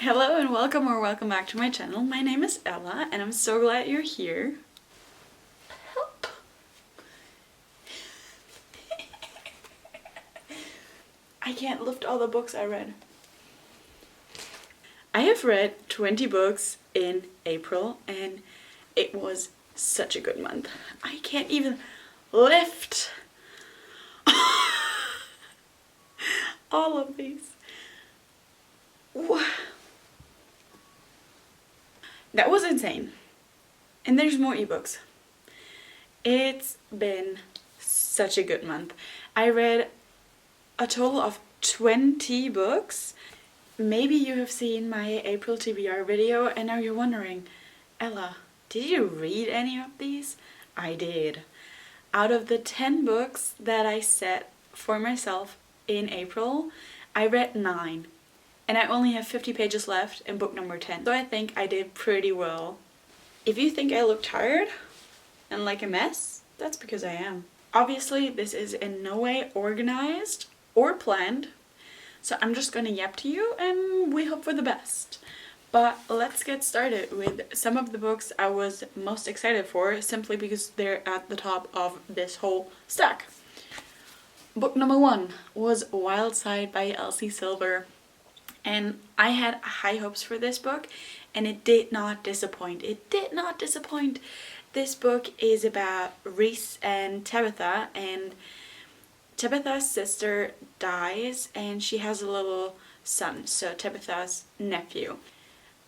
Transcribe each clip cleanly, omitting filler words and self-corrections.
Hello and welcome or welcome back to my channel. My name is Ella and I'm so glad you're here. Help! I can't lift all the books I read. I have read 20 books in April and it was such a good month. I can't even lift all of these. That was insane. And there's more ebooks. It's been such a good month. I read a total of 20 books. Maybe you have seen my April TBR video and now you're wondering, Ella, did you read any of these? I did. Out of the 10 books that I set for myself in April, I read 9. And I only have 50 pages left in book number 10. So I think I did pretty well. If you think I look tired and like a mess, that's because I am. Obviously, this is in no way organized or planned. So I'm just gonna yap to you and we hope for the best. But let's get started with some of the books I was most excited for simply because they're at the top of this whole stack. Book number 1 was Wild Side by Elsie Silver. And I had high hopes for this book and it did not disappoint. It did not disappoint. This book is about Reese and Tabitha, and Tabitha's sister dies and she has a little son, so Tabitha's nephew.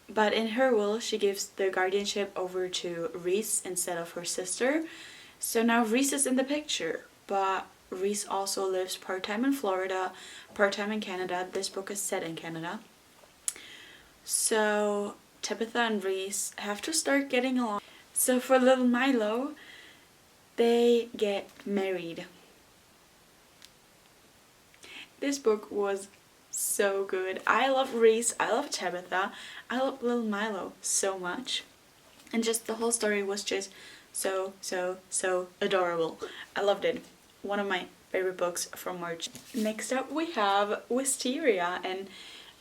But in her will she gives the guardianship over to Reese instead of her sister. So now Reese is in the picture, but Reese also lives part-time in Florida, part-time in Canada. This book is set in Canada. So Tabitha and Reese have to start getting along. So for little Milo, they get married. This book was so good. I love Reese, I love Tabitha, I love little Milo so much. And just the whole story was just so adorable. I loved it. One of my favorite books from March. Next up we have Wisteria, and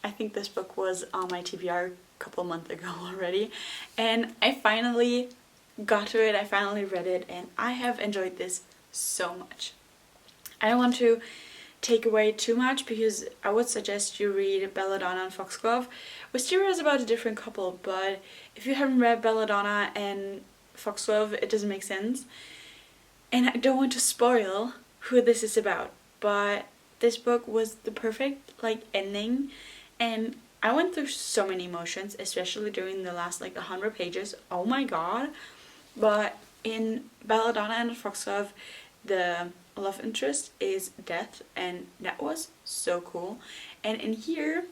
I think this book was on my TBR a couple months ago already, and I finally got to it. I finally read it and I have enjoyed this so much. I don't want to take away too much because I would suggest you read Belladonna and Foxglove. Wisteria is about a different couple, but if you haven't read Belladonna and Foxglove, it doesn't make sense. And I don't want to spoil who this is about, but this book was the perfect ending, and I went through so many emotions, especially during the last 100 pages. Oh my god. But in Belladonna and Foxglove, the love interest is Death, and that was so cool. And in here,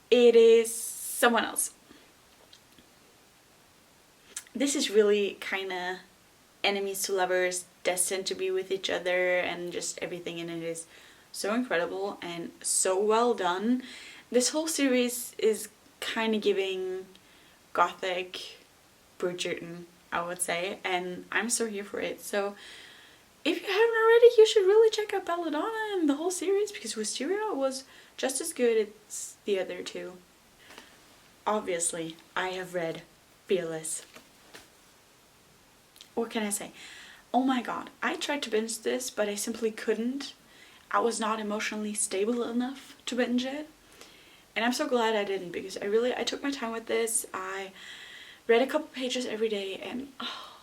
it is someone else. This is really kind of enemies to lovers, destined to be with each other, and just everything in it is so incredible and so well done. This whole series is kind of giving gothic Bridgerton, I would say, and I'm so here for it. So if you haven't already, you should really check out Belladonna and the whole series because Wisteria was just as good as the other two. Obviously, I have read Fearless. What can I say? Oh my god, I tried to binge this, but I simply couldn't. I was not emotionally stable enough to binge it. And I'm so glad I didn't because I took my time with this. I read a couple pages every day and oh,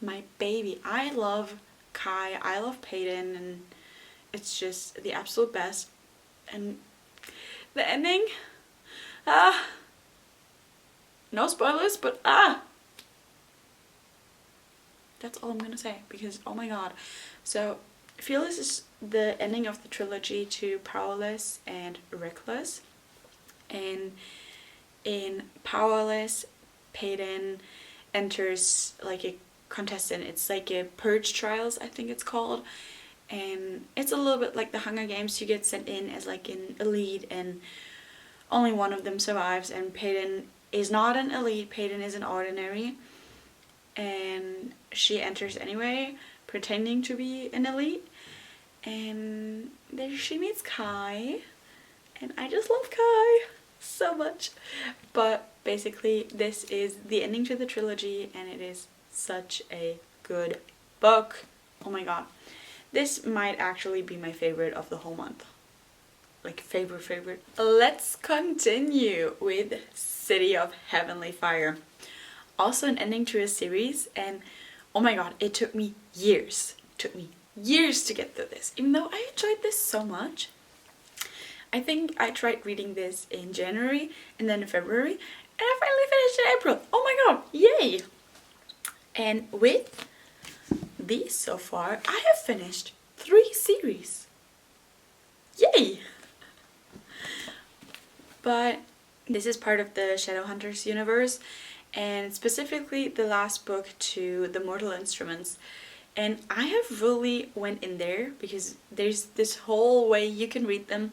my baby. I love Kai, I love Peyton, and it's just the absolute best. And the ending, no spoilers, but that's all I'm gonna say because oh my god. So Fearless is the ending of the trilogy to Powerless and Reckless. And in Powerless, Peyton enters a contestant. It's like a Purge Trials, I think it's called. And it's a little bit like the Hunger Games. You get sent in as an elite and only one of them survives. And Peyton is not an elite, Peyton is an ordinary. And she enters anyway, pretending to be an elite, and there she meets Kai, and I just love Kai so much. But basically this is the ending to the trilogy, and it is such a good book. Oh my god. This might actually be my favorite of the whole month. Like favorite. Let's continue with City of Heavenly Fire. Also an ending to a series, and oh my god, it took me years. It took me years to get through this, even though I enjoyed this so much. I think I tried reading this in January and then in February, and I finally finished in April. Oh my god, yay! And with these so far, I have finished 3 series. Yay! But this is part of the Shadowhunters universe, and specifically the last book to the Mortal Instruments. And I have really went in there because there's this whole way you can read them,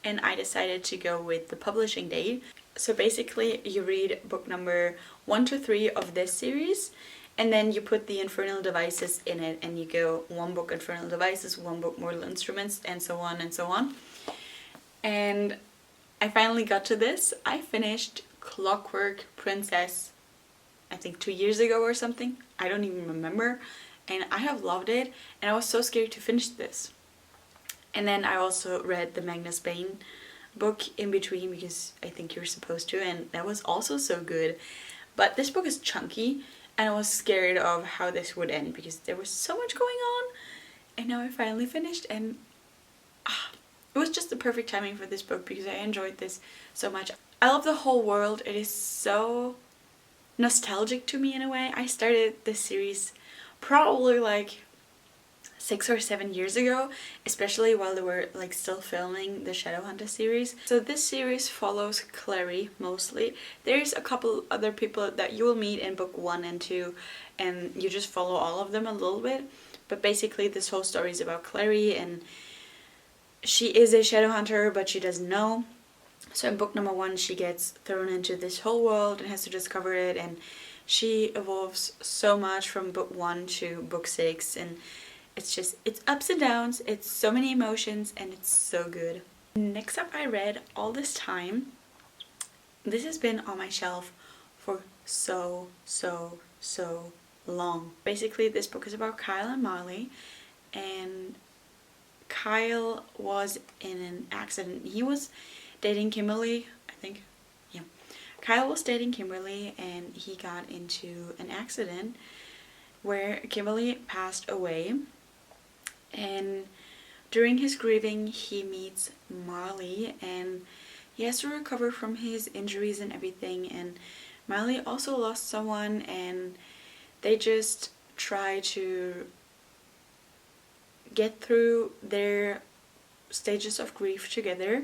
and I decided to go with the publishing date. So basically you read book number 1 to 3 of this series, and then you put the Infernal Devices in it, and you go 1 book Infernal Devices, 1 book Mortal Instruments, and so on and so on. And I finally got to this. I finished Clockwork Princess, I think 2 years ago or something. I don't even remember. And I have loved it, and I was so scared to finish this. And then I also read the Magnus Bane book in between, because I think you're supposed to, and that was also so good. But this book is chunky, and I was scared of how this would end because there was so much going on. And now I finally finished, and it was just the perfect timing for this book because I enjoyed this so much. I love the whole world. It is so nostalgic to me in a way. I started this series probably like 6 or 7 years ago, especially while they were like still filming the Shadowhunter series. So this series follows Clary mostly. There's a couple other people that you will meet in book 1 and 2, and you just follow all of them a little bit. But basically this whole story is about Clary, and she is a Shadowhunter, but she doesn't know. So in book number 1 she gets thrown into this whole world and has to discover it, and she evolves so much from book 1 to book 6, and it's ups and downs, it's so many emotions, and it's so good. Next up, I read All This Time. This has been on my shelf for so long. Basically this book is about Kyle and Molly, and Kyle was in an accident. He was dating Kimberly, I think. Yeah. Kyle was dating Kimberly, and he got into an accident where Kimberly passed away. And during his grieving he meets Marley, and he has to recover from his injuries and everything. And Marley also lost someone, and they just try to get through their stages of grief together.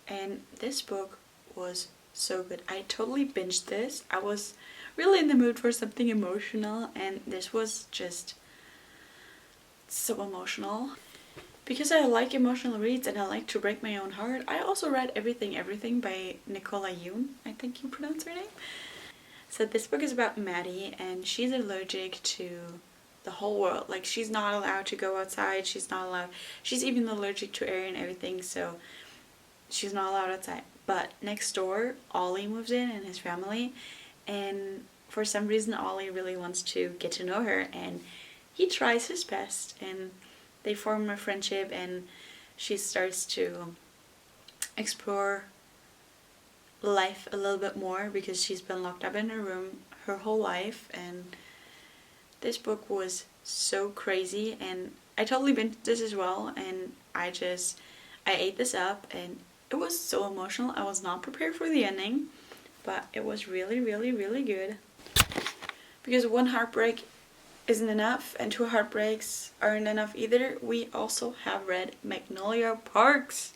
And this book was so good. I totally binged this. I was really in the mood for something emotional, and this was just so emotional. Because I like emotional reads and I like to break my own heart, I also read Everything by Nicola Yoon, I think you pronounce her name. So this book is about Maddie, and she's allergic to the whole world. Like, she's not allowed to go outside, she's even allergic to air and everything, so she's not allowed outside. But next door, Ollie moves in and his family, and for some reason Ollie really wants to get to know her, and he tries his best, and they form a friendship, and she starts to explore life a little bit more because she's been locked up in her room her whole life. And this book was so crazy, and I totally binged this as well, and I ate this up, and it was so emotional. I was not prepared for the ending, but it was really good. Because one heartbreak isn't enough, and 2 heartbreaks aren't enough either. We also have read Magnolia Parks.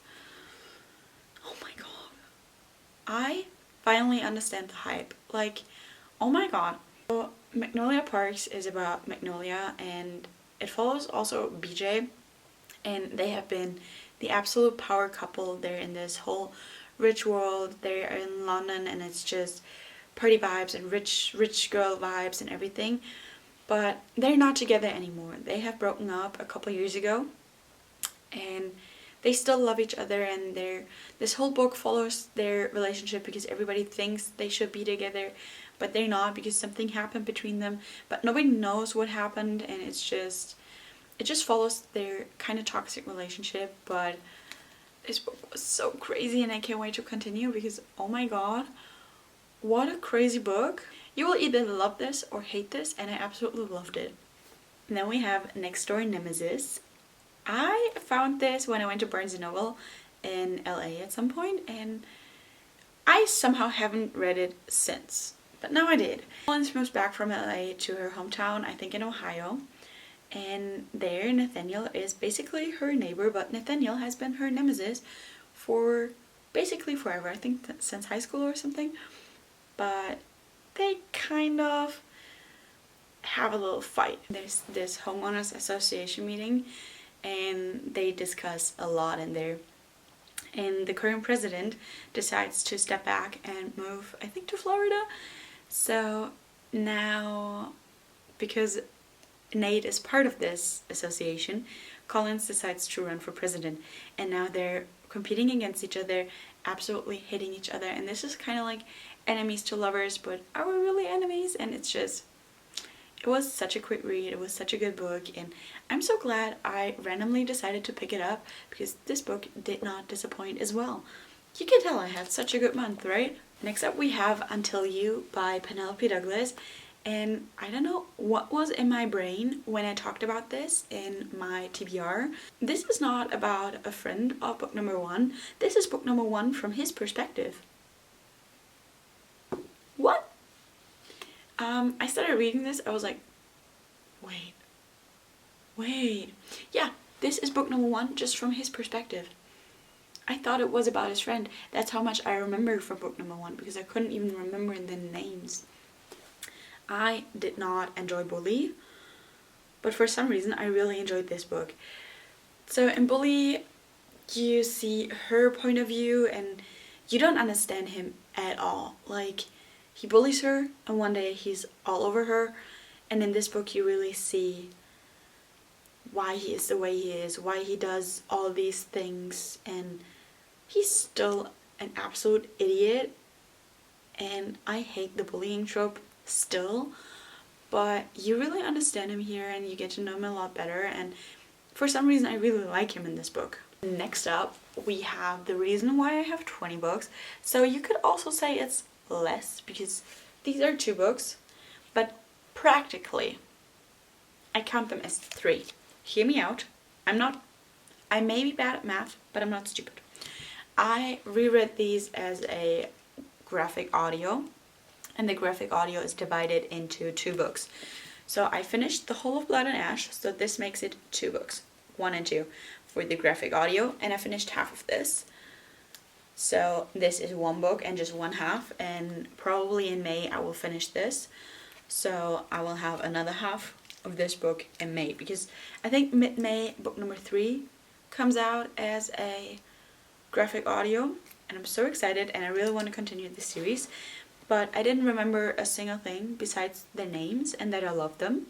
Oh my god. I finally understand the hype. Like, oh my god. So Magnolia Parks is about Magnolia, and it follows also BJ, and they have been the absolute power couple. They're in this whole rich world. They're in London, and it's just party vibes and rich girl vibes and everything. But they're not together anymore. They have broken up a couple years ago, and they still love each other, and this whole book follows their relationship because everybody thinks they should be together, but they're not because something happened between them, but nobody knows what happened, and it just follows their kind of toxic relationship. But this book was so crazy, and I can't wait to continue because oh my god, what a crazy book. You will either love this or hate this, and I absolutely loved it. And then we have Next Door Nemesis. I found this when I went to Barnes & Noble in LA at some point, and I somehow haven't read it since, but now I did. Collins moves back from LA to her hometown, I think in Ohio, and there Nathaniel is basically her neighbor, but Nathaniel has been her nemesis for basically forever, I think since high school or something. But they kind of have a little fight. There's this homeowners association meeting, and they discuss a lot in there, and the current president decides to step back and move, I think, to Florida. So now, because Nate is part of this association, Collins decides to run for president, and now they're competing against each other, absolutely hating each other, and this is kind of like enemies to lovers, but are we really enemies? And it's just, it was such a quick read, it was such a good book, and I'm so glad I randomly decided to pick it up because this book did not disappoint as well. You can tell I had such a good month, right? Next up we have Until You by Penelope Douglas, and I don't know what was in my brain when I talked about this in my TBR. This is not about a friend of book number 1, this is book number 1 from his perspective. What? I started reading this, I was like, wait. Yeah, this is book number 1 just from his perspective. I thought it was about his friend. That's how much I remember from book number 1 because I couldn't even remember the names. I did not enjoy Bully, but for some reason I really enjoyed this book. So in Bully, you see her point of view and you don't understand him at all. Like, he bullies her and one day he's all over her, and in this book you really see why he is the way he is, why he does all these things, and he's still an absolute idiot, and I hate the bullying trope still, but you really understand him here and you get to know him a lot better, and for some reason I really like him in this book. Next up we have The Reason Why I Have 20 Books. So you could also say it's less because these are 2 books, but practically I count them as 3. Hear me out. I may be bad at math, but I'm not stupid. I reread these as a graphic audio, and the graphic audio is divided into 2 books. So I finished The Whole of Blood and Ash, so this makes it 2 books, 1 and 2 for the graphic audio, and I finished half of this. So this is 1 book and just 1 half, and probably in May I will finish this. So I will have another half of this book in May, because I think mid-May book number 3 comes out as a graphic audio, and I'm so excited and I really want to continue this series. But I didn't remember a single thing besides their names and that I loved them.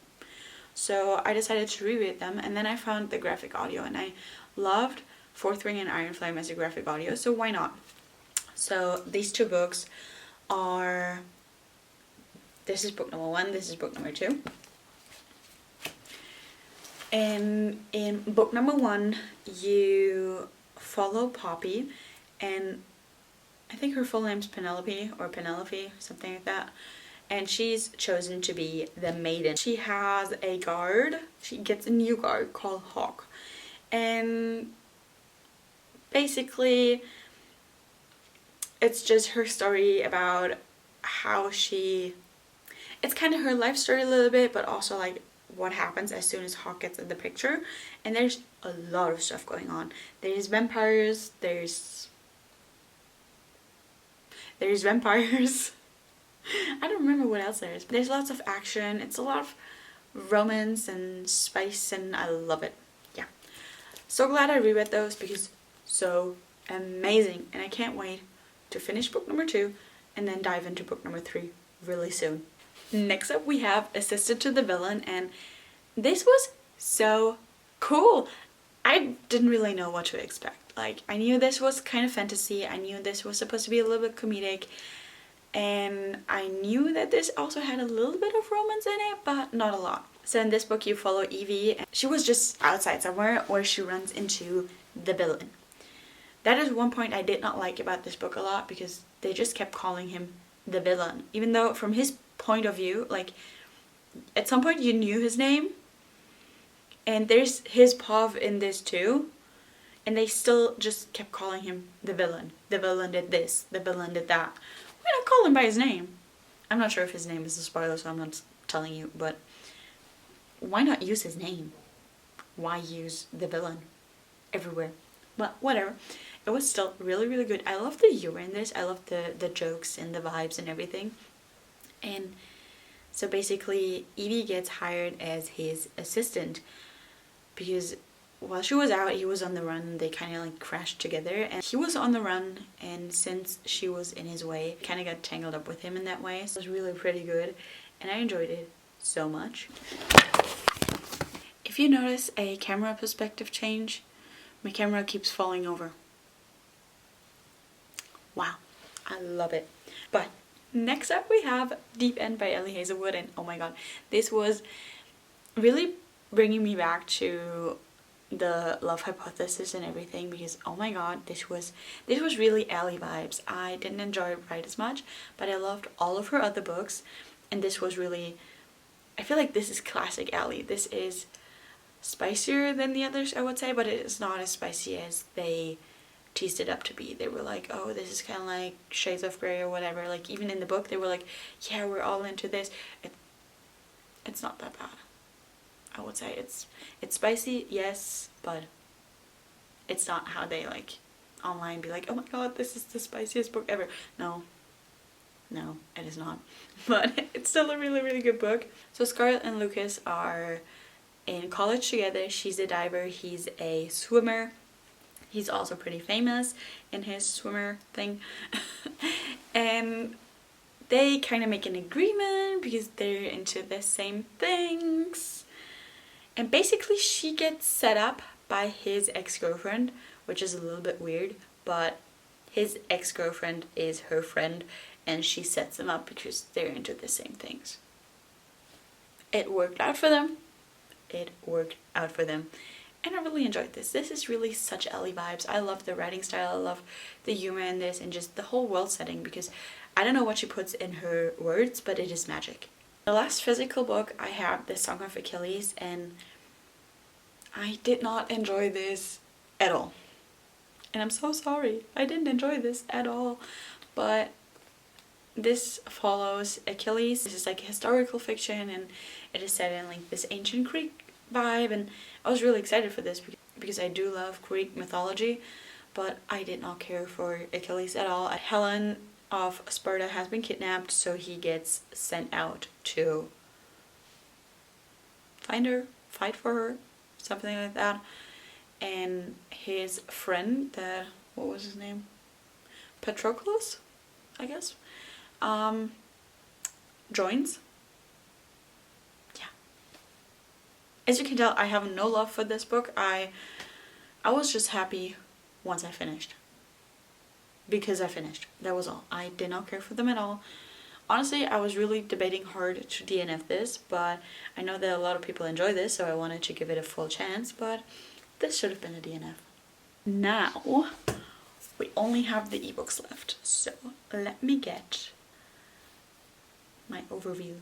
So I decided to reread them, and then I found the graphic audio, and I loved Fourth Ring and Iron Flame as a graphic audio, so why not? So these 2 books are, this is book number 1, this is book number 2. And in book number 1 you follow Poppy, and I think her full name's Penelope, or Penelope, something like that. And she's chosen to be the maiden. She has a guard. She gets a new guard called Hawk. And basically, it's just her story about how she... It's kind of her life story a little bit, but also like what happens as soon as Hawk gets in the picture. And there's a lot of stuff going on. There's vampires, there's vampires. I don't remember what else there is. There's lots of action. It's a lot of romance and spice, and I love it. Yeah. So glad I reread those because so amazing. And I can't wait to finish book number 2 and then dive into book number 3 really soon. Next up we have Assisted to the Villain, and this was so cool. I didn't really know what to expect. Like, I knew this was kind of fantasy, I knew this was supposed to be a little bit comedic, and I knew that this also had a little bit of romance in it, but not a lot. So in this book you follow Evie, and she was just outside somewhere where she runs into the villain. That is one point I did not like about this book a lot, because they just kept calling him the villain, even though from his point of view, like, at some point you knew his name, and there's his POV in this too, and they still just kept calling him the villain. The villain did this, the villain did that. Why not call him by his name? I'm not sure if his name is a spoiler, so I'm not telling you, but why not use his name? Why use the villain everywhere? But whatever. It was still really, really good. I love the humor in this. I love the jokes and the vibes and everything. And so basically Evie gets hired as his assistant because while she was out, he was on the run. They kind of like crashed together, and he was on the run, and since she was in his way, kind of got tangled up with him in that way. So it was really pretty good, and I enjoyed it so much. If you notice a camera perspective change, my camera keeps falling over. Wow, I love it. But next up we have Deep End by Ellie Hazelwood, and oh my god, this was really bringing me back to the Love Hypothesis and everything, because oh my god, this was really Ellie vibes. I didn't enjoy it quite as much, but I loved all of her other books, and this was really, I feel like this is classic Ellie. This is spicier than the others, I would say, but it is not as spicy as they teased it up to be. They were like, oh, this is kind of like Shades of Grey or whatever. Like, even in the book they were like, yeah, we're all into this. It's not that bad. I would say it's spicy, yes, but it's not how they like online be like, oh my god, this is the spiciest book ever. No, it is not. But it's still a really, really good book. So Scarlett and Lucas are in college together. She's a diver, he's a swimmer. He's also pretty famous in his swimmer thing. And they kind of make an agreement because they're into the same things. And basically she gets set up by his ex-girlfriend, which is a little bit weird, but his ex-girlfriend is her friend, and she sets them up because they're into the same things. It worked out for them. It worked out for them. And I really enjoyed this. This is really such Ellie vibes. I love the writing style. I love the humor in this and just the whole world setting, because I don't know what she puts in her words, but it is magic. The last physical book I have, The Song of Achilles, and I did not enjoy this at all. And I'm so sorry. I didn't enjoy this at all. But this follows Achilles. This is like historical fiction, and it is set in like this ancient Greek vibe, and I was really excited for this because I do love Greek mythology, but I did not care for Achilles at all. Helen of Sparta has been kidnapped, so he gets sent out to find her, fight for her, something like that. And his friend, what was his name? Patroclus, I guess, joins. Yeah. As you can tell, I have no love for this book. I was just happy once I finished. Because I finished. That was all. I did not care for them at all. Honestly, I was really debating hard to DNF this, but I know that a lot of people enjoy this, so I wanted to give it a full chance, but this should have been a DNF. Now, we only have the ebooks left, so let me get my overview.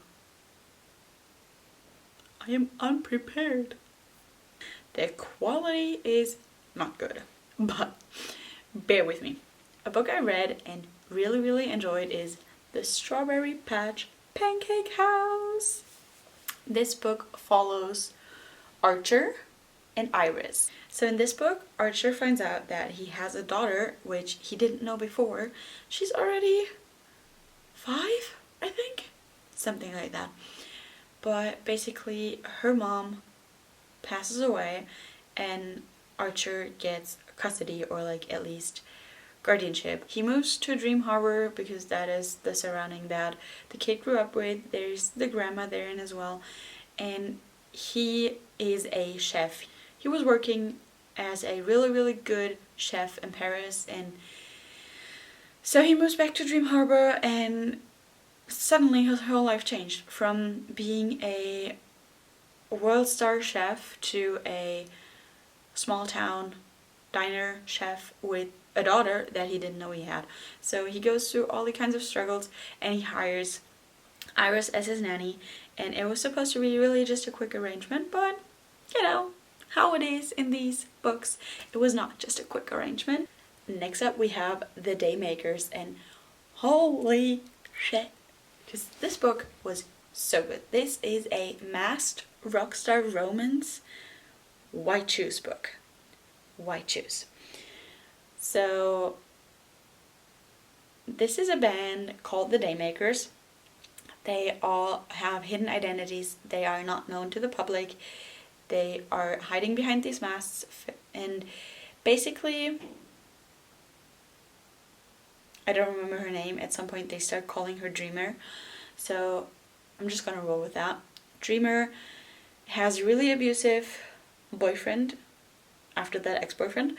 I am unprepared. The quality is not good, but bear with me. A book I read and really, really enjoyed is The Strawberry Patch Pancake House. This book follows Archer and Iris. So in this book, Archer finds out that he has a daughter, which he didn't know before. She's already 5, I think? Something like that. But basically, her mom passes away, and Archer gets custody, or like at least guardianship. He moves to Dream Harbor because that is the surrounding that the kid grew up with. There's the grandma there in as well, and he is a chef. He was working as a really, really good chef in Paris, and so he moves back to Dream Harbor, and suddenly his whole life changed from being a world star chef to a small town diner chef with a daughter that he didn't know he had. So he goes through all the kinds of struggles, and he hires Iris as his nanny, and it was supposed to be really just a quick arrangement, but you know how it is in these books, it was not just a quick arrangement. Next up we have The Daymakers, and holy shit, because this book was so good. This is a masked rockstar romance white shoes book. White shoes. So this is a band called The Daymakers. They all have hidden identities. They are not known to the public. They are hiding behind these masks, and basically, I don't remember her name. At some point they start calling her Dreamer, so I'm just gonna roll with that. Dreamer has a really abusive boyfriend after that ex-boyfriend,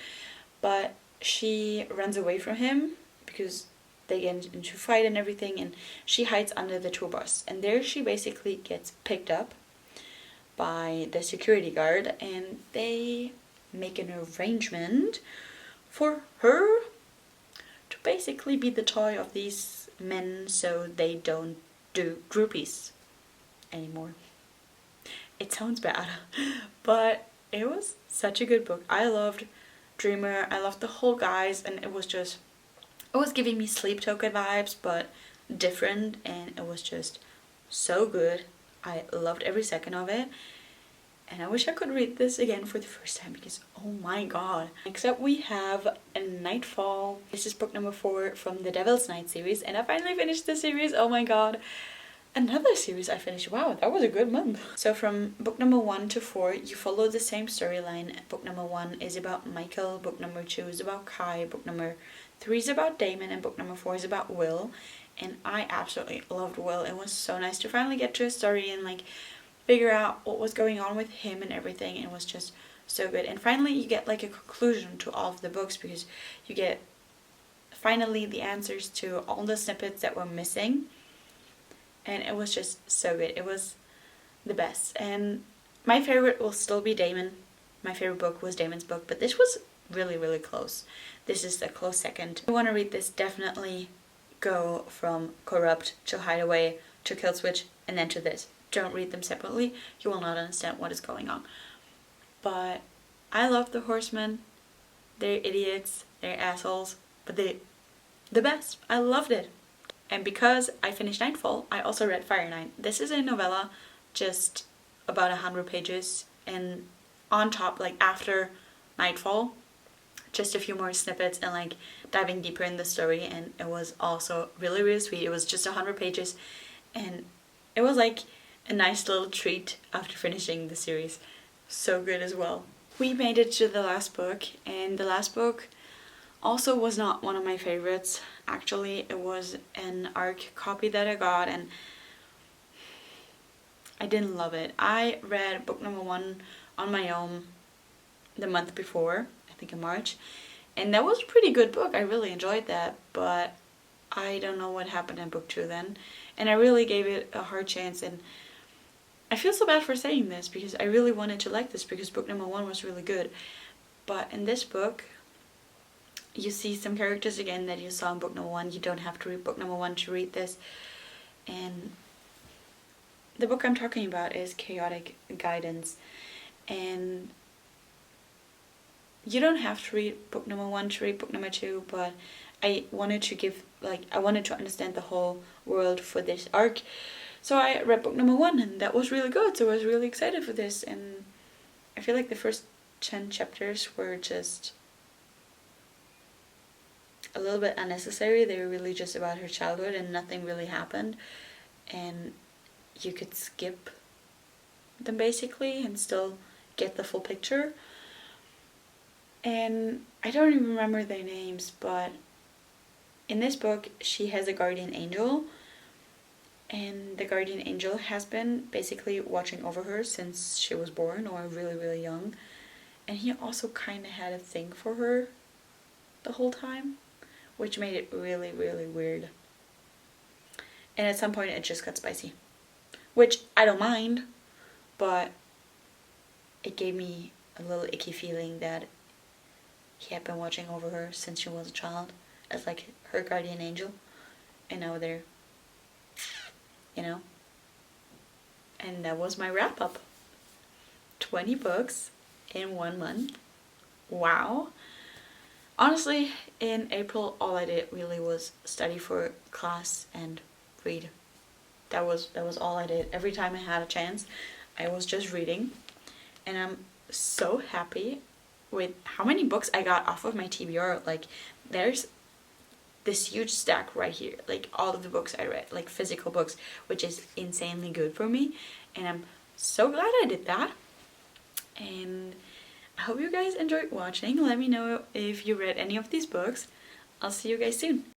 but she runs away from him because they get into a fight and everything, and she hides under the tour bus, and there she basically gets picked up by the security guard, and they make an arrangement for her to basically be the toy of these men so they don't do groupies anymore. It sounds bad, but it was such a good book. I loved Dreamer, I loved the whole guys, and it was giving me Sleep Token vibes, but different, and it was just so good. I loved every second of it, and I wish I could read this again for the first time because oh my god. Next up we have Nightfall. This is book number 4 from the Devil's Night series, and I finally finished the series. Oh my god. Another series I finished. Wow, that was a good month. So from book number 1 to 4, you follow the same storyline. Book number 1 is about Michael, book number 2 is about Kai, book number 3 is about Damon, and book number 4 is about Will. And I absolutely loved Will. It was so nice to finally get to a story and like figure out what was going on with him and everything. It was just so good. And finally you get like a conclusion to all of the books, because you get finally the answers to all the snippets that were missing. And it was just so good. It was the best. And my favorite will still be Damon. My favorite book was Damon's book, but this was really, really close. This is a close second. If you want to read this, definitely go from Corrupt to Hideaway to Killswitch and then to this. Don't read them separately. You will not understand what is going on. But I love the Horsemen. They're idiots. They're assholes. But they're the best. I loved it. And because I finished Nightfall, I also read Fire Night. This is a novella, just about 100 pages, and on top, like after Nightfall, just a few more snippets and like diving deeper in the story, and it was also really, really sweet. It was just 100 pages, and it was like a nice little treat after finishing the series. So good as well. We made it to the last book, and the last book also was not one of my favorites. Actually, it was an ARC copy that I got, and I didn't love it. I read book number 1 on my own the month before, I think in March, and that was a pretty good book. I really enjoyed that, but I don't know what happened in book 2 then, and I really gave it a hard chance, and I feel so bad for saying this because I really wanted to like this because book number 1 was really good. But in this book, you see some characters again that you saw in book number 1. You don't have to read book number 1 to read this. And the book I'm talking about is Chaotic Guidance. And you don't have to read book number 1 to read book number 2, but I wanted to understand the whole world for this arc. So I read book number 1, and that was really good. So I was really excited for this, and I feel like the first 10 chapters were just a little bit unnecessary. They were really just about her childhood and nothing really happened, and you could skip them basically and still get the full picture. And I don't even remember their names, but in this book she has a guardian angel, and the guardian angel has been basically watching over her since she was born or really, really young, and he also kind of had a thing for her the whole time, which made it really, really weird. And at some point it just got spicy, which I don't mind, but it gave me a little icky feeling that he had been watching over her since she was a child as like her guardian angel, and now they're, you know. And that was my wrap up. 20 books in 1 month. Wow. Honestly, in April all I did really was study for class and read. That was all I did. Every time I had a chance, I was just reading. And I'm so happy with how many books I got off of my TBR. Like, there's this huge stack right here, like all of the books I read, like physical books, which is insanely good for me, and I'm so glad I did that. And I hope you guys enjoyed watching. Let me know if you read any of these books. I'll see you guys soon.